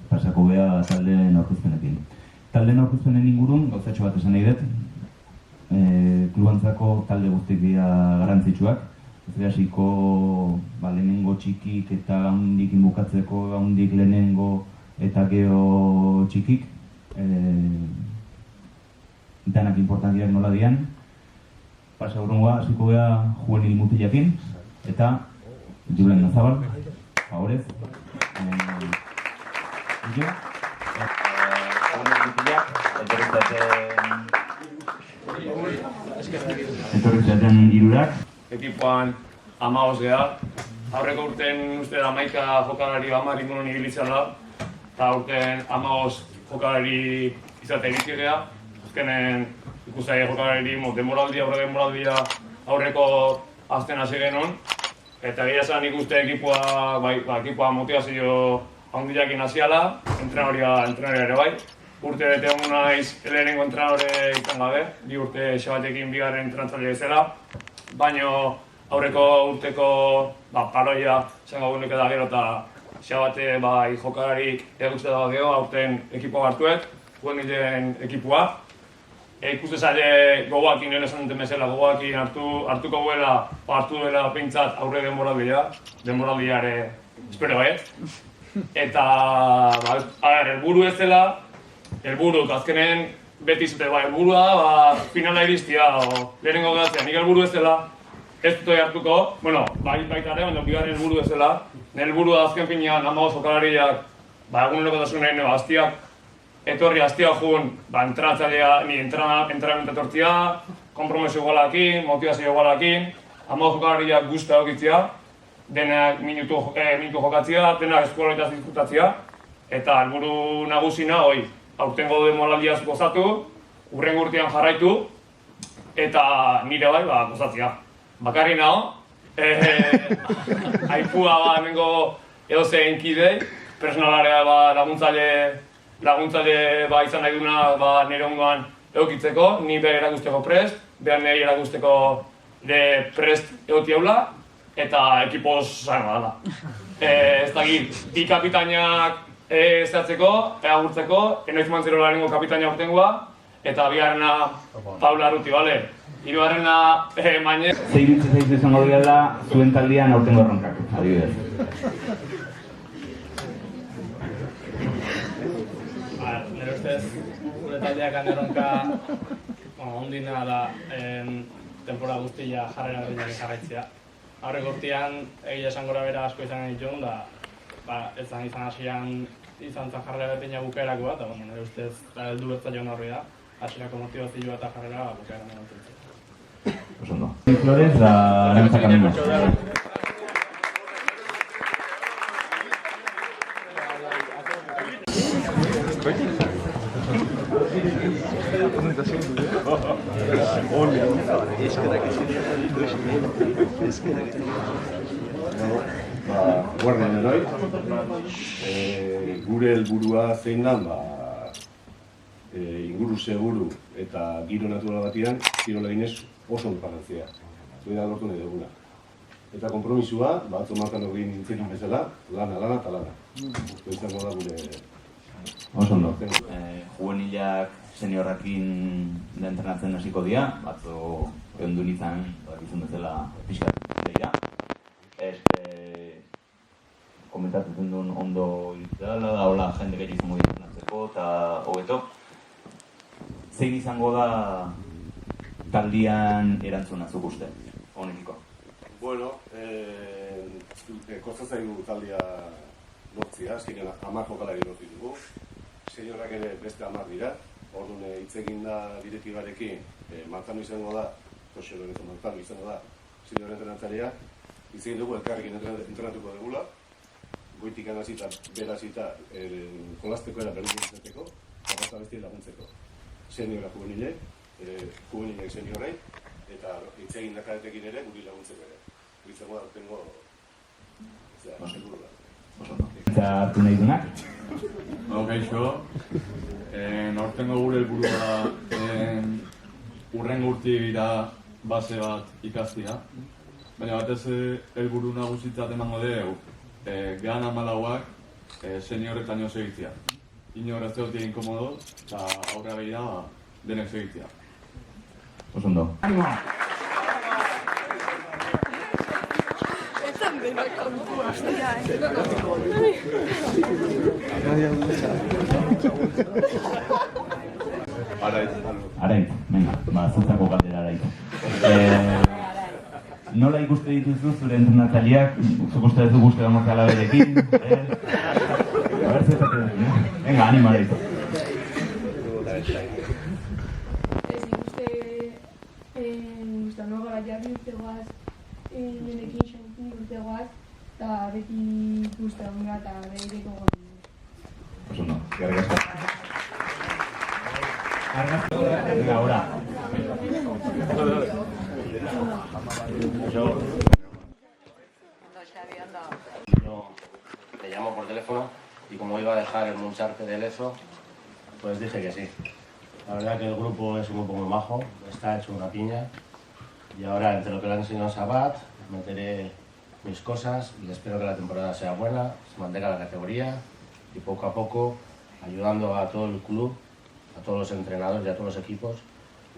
pasako beha taldeen aurkezpenekin. Taldeen aurkezpenen ingurun, gauzatxo bat esan nahi dut, klubantzako talde guztik dira garrantzitsuak. Ez hasiko lehenengo txikik eta handik inbukatzeko, handik lehenengo eta geho txikik. Danak importantiak nola dian. Pasa urrungoa, hasiko beha juvenil mutilakin, eta Julen Nazabal, favorez. Etorritzaten irurak. Ekipoan 15 geha. Aurreko urten uste da 11 jokalari 10 inguruan ibilitzala. Eta urten 15 jokalari izate iritsi geha. Azkenen ikusai jokalari denboraldia aurreko azten hasi genuen. Eta egia esan ikuste ekipoa motivazio handiakin hasiala, entrenadoria ere bai. Urte bete hongo naiz lehenengo entrenadore izan gabe, 2 urte Xabatekin bigarren entrenatzaile bezala. Baina aurreko urteko paroia izango gunek da gero eta Xabate jokalarik eguzte da gero, aurten ekipoa hartuet, juvenilen ekipua. Ikuste zaile gogoakin nire esan duten bezala, gogoakin hartuko guela, hartu duela pintzat aurre denboraldiare espero baiet. Eta, helburu ez dela, azkenen beti zute helburua finala iristia, lehenengo gaztea, nik helburu ez dela, ez dut hartuko, baita ere, bigarren helburu ez dela, nire helburua azken finean, 15 jokalariak, egunerokotasunen hastiak, etorri hastia jun, entrenatzailea, ni entrenamentu etortzia, kompromiso igualakin, motivazio igualakin, 15 jokalariak guztia egokitzia, denak minutu jokatzia, denak eskualoetaz diskutatzia, eta helburu nagusina, aurtengo denboraldiaz gozatu, hurrengo urtean jarraitu, eta nire bai, gozatzia. Bakarri nago, aipua hemengo edozein kidei, personalarea laguntzaile izan nahi duna nire ongoan egokitzeko, ni behar erakusteko prest, behar nire erakusteko prest egotiaula, eta ekipoz zano dala. Ez dakit, bi kapitainak zehatzeko, agurtzeko, enoiz mantzero lehenengo kapitaina urtengoa, eta bigarrena Paula Arruti, bale? Hirugarrena Maine. Zeiritze zaizu izango dira zuen taldean aurtengo erronkak, adibidez. Nire ustez, gure taldeak erronka ondina da temporada guztia jarrera berdinak jarraitzea. Aurreko urtean, egia esan gora bera asko izan dituen, ez izan hasian izan zen jarrera berdinak bukaerako bat, eta nire ustez, heldu bertza joan horri da, hasierako motivazioa eta jarrera bukaeran egotzen. Oso ondo. Flores da Arantza Camino. Guardian eroi, gure helburua zein da, inguru seguru eta giro natural batian, kirola ginez oso onparantzia. Zoi da lortu nahi duguna. Eta kompromisua, atzo markan hori nintzen bezala, lana eta lana. Uste izango da gure... Oso ondo. Juvenilak seniorrakin da entrenatzen hasiko dira, batzo egon du nintzen, izan bezala pixkat dira. Komentatzen duen ondo iritzela da, hola jende gehi izango ditzenatzeko eta hobeto. Zein izango da taldian erantzuna zuk uste, honekiko? Bueno, kosta zaigu taldia lortzia, azkenean 10 jokalari lortu dugu. Seniorrak ere beste 10 dira. Orduan hitz egin da direktibarekin, Martano izango da, Jose Lorenzo Martano izango da, senior entrenatzailea. Hitz egin dugu elkarrekin entrenatuko dugula. Goitik anazita, berazita, kolasteko era berdin izateko, eta beste laguntzeko. Seniora juvenilek, juvenilek seniorei, eta hitz egin dakaretekin ere guri laguntzeko ere. Izango da, tengo... seguro da. Eta hartu nahi dunak? Kaixo, nortengo gure helburua urrengo urtira base bat ikastia. Baina batez helburu nagusitzat emango dugu, gehan 14 senioretan jo segitzea. Inor ez dut egin komodo, eta aurra behira denek segitzea. Osondo. Araiz, venga, zutzako galdera araiz. Nola ikuste dituzu zure entrenatzaileak, zuk uste duzu guzti da mozala berekin, a ver, zetatzen dugu, venga, anima araiz. Ez ikuste no gara jarri urtegoaz, nenekin xantzin urtegoaz, eta beti ikuste onga eta behireko gori. Pues no, eskerrik asko. Venga, ahora. Yo le llamo por teléfono y como iba a dejar el Muncharte del ESO, pues dije que sí. La verdad que el grupo es un grupo muy majo, está hecho una piña y ahora entre lo que le han enseñado Sabat meteré mis cosas y espero que la temporada sea buena, se mantenga la categoría y poco a poco ayudando a todo el club, a todos los entrenadores y a todos los equipos,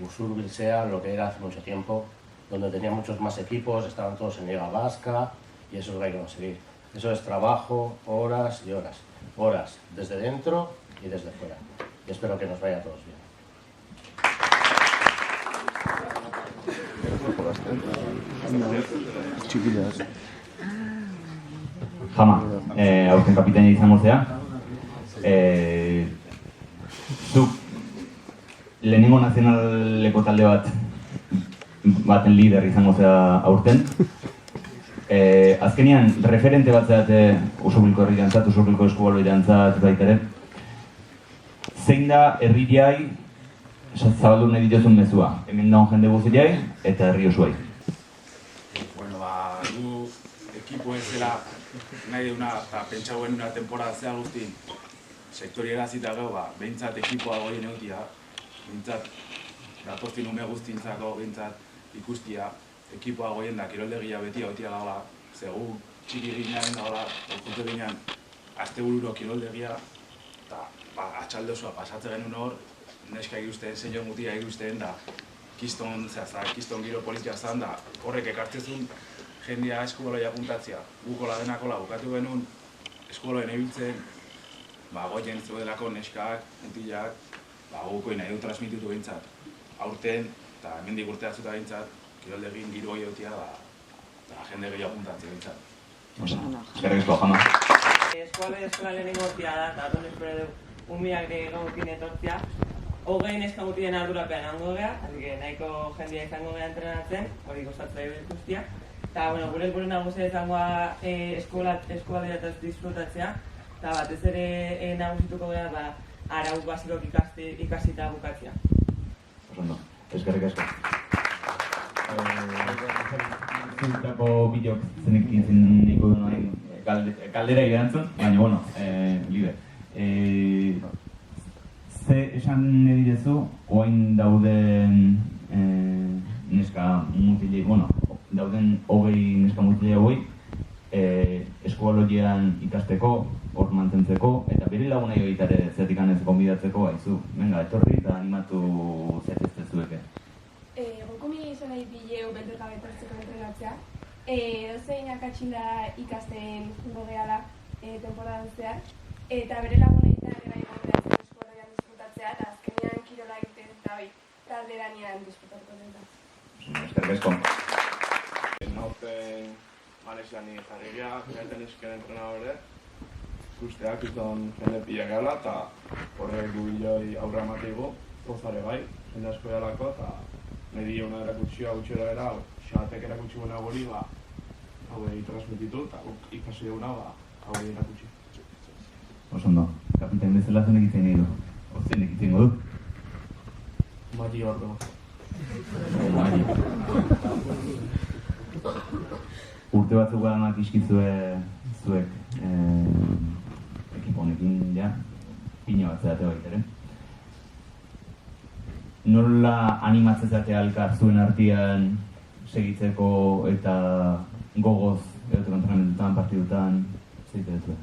Usurbil sea lo que era hace mucho tiempo, donde tenía muchos más equipos, estaban todos en Liga Vasca y eso es lo que hay que conseguir. Eso es trabajo, horas y horas. Horas desde dentro y desde fuera. Y espero que nos vaya a todos bien. Jama, aurten kapitaina izango zea. Zuk lehenengo nazionaleko talde baten lider izango zea aurten. Azkenean, referente bat zeate Usurbilko herriantzat, Usurbilko eskubaloirantzat baita ere. Zein da herriai zabaldu nahi dituzun mezua? Hemen daun jende guztiai eta herri osoai. Bueno, gu ekipo ezela nahi deuna eta pentsa guen una temporada zea guzti sektori erazita gau, behintzat ekipoa goien eutia, behintzat datoztin ume guztintzako, behintzat ikustia, ekipoa goien da kiroldegia beti hautia gaula, zegu txiki ginean gaula, orkute ginean, azte bururo kiroldegia, eta atxalde osoa pasatzen genuen hor, neska ikusten, zein mutia ikusten, da kiston giro politia zan, da horrek ekartzezun jendea eskubaloia apuntatzea. Gukola denakola bukatu genuen eskubaloen ebiltzen, goien zuelako neskak, mutilak, gukoin nahi du transmititu behintzat. Aurten, eta hemendik urtea zuta behintzat, kiroldegin giro gehiagotia, eta jende gehiago apuntatzea behintzat. Eskerrik asko, Jama. Eskola lehenengo hortia da, eta aton espero dugu umiak gamutin etortzea. Hogei neska mutien ardurapean hango geha, nahiko jendia izango geha entrenatzen, hori gozatzea ikustia. Eta, gure helburu nagusia izangoa eskualdea eta disfrutatzea, eta batez ere nagusituko geha arau basikok ikasi eta bukatzea. Osondo, eskerrik asko. Zutako bideok zenekin zen niko duen kaldera erantzun, baina, libre. Ze esan edidezu, oain dauden neska mutilei, dauden hogei neska mutilei hogei eskubaloian ikasteko, hor mantentzeko, eta bere lagunai egitare zertikan ez gonbidatzeko, haizu, venga, etorri eta animatu zaiteztezueke. Gokumi izan nahi bileu beldurgabe etortzeko entrenatzea. Dozein akatxinda ikasten jungo gehala temporadan zehar, eta bere lagunai eta ere bai gonbidatzen eskubaloian disputatzea, eta azkenean kirola egiten eta bai talde danean disputatuko denta. Eskerrik asko. Aurten Alexani jarriria, gaiten esken entrenadore, ikusteak izan jende pila gehala, eta horrek gubiloi aurra emateigo, pozare bai, jende asko egalako, eta niri hona erakutsia gutxera era, xabatek erakutsi gona gori, hauei transmititu, eta ikasi duguna, hauei erakutsi. Osondo, kapitain bezala zenek itzen nahi du. Zenek itzen du? Mati horro. Urte batzuk badanak izkizue zuek ekipo honekin, pina bat zeate baitere. Nola animatzen zatea elkar zuen artean segitzeko eta gogoz egoteko entrenamentutan, partidutan, zeite dut?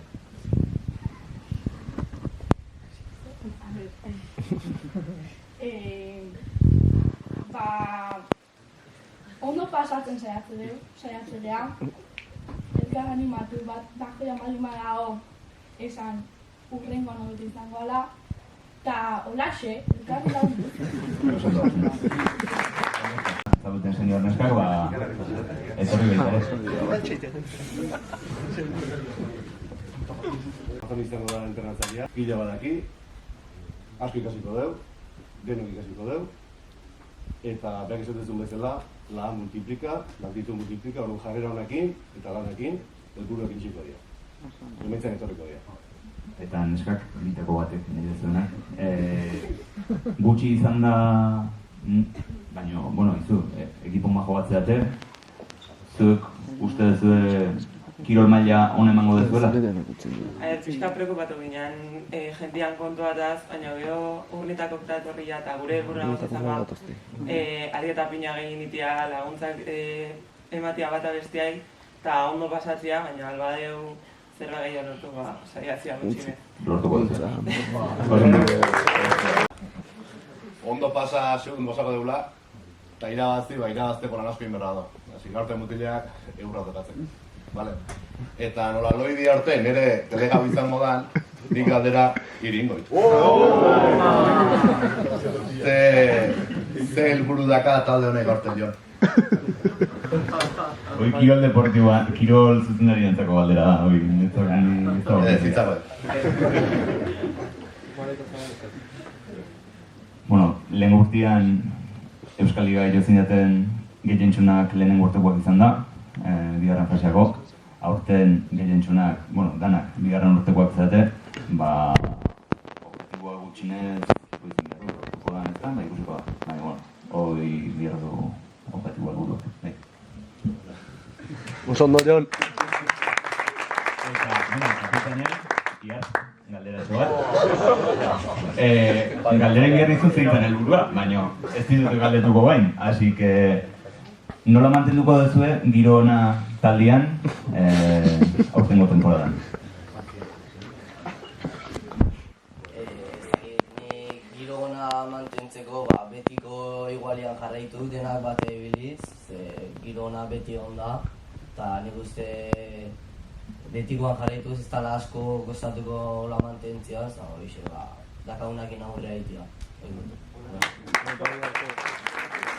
jokatzen saiatzen geha. Elkar animatu bat, bakoia malima dago esan urrengoan hobeto izango ala, eta holaxe, elkarri lagundu. Zabuten senior neskak, etorri baita ere. Azan izango da entrenatzailea, pila badaki, asko ikasiko deu, denok ikasiko deu, eta behar izatezun bezala, lan multiplika, lantitu multiplika, hori jarrera honekin eta lanekin, helburuak intxiko dira. Emaitzan etorriko dira. Eta neskak, bitako batek nire zuenak. Gutxi izan da, baina, bueno, izu, ekipo majo bat zeate, zuek uste duzue kirol maila hon emango dezuela? Pixka preokupatu ginen, jentian kontuataz, baina gero urnitako eta etorria eta gure helburua guztetzama arieta pina egin itia laguntzak ematia bat abestiai eta ondo pasatzea, baina albadeu zerra gehiago lortu saiatzea gutxinez. Lortuko dut. Ondo pasa segundo sako deula, eta irabazteko lan asko inberra da. Asi, gaurte mutileak eurra tokatzen. Vale. Eta nola loidi arte nire delegau izango dan, nik galdera iringoit. Ze helburu daka talde honek aurten joan. Hoi kirol deportiboa, kirol zuzendari entzako galdera da, hoi. Zitzako. Bueno, lehen urtean Euskal Liga jo zinaten gehientsunak lehenen urtekoak izan da, bigarren faseako. Aurten gehientsunak, bueno, danak bigarren urtekoak zate, objektiboa gutxinez izan behar du, urtuko da neztan, ikusiko da. Baina, bueno, hoi bigarren du objektiboa helburuak. Osondo, Jon. Eta, bueno, kapitanean, galdera ez bat. Galderen gerrizun zeitzen helburua, baina ez ditut galdetuko bain, así que nola mantenduko duzue giro ona taldean aurtengo temporadan? Nik giro ona mantentzeko betiko igualian jarraitu denak bate ebiliz, giro ona beti onda, eta nik uste betikoan jarraituz ez dala asko gozatuko la mantentzia, eta hori dakagunakin aurrera egitea.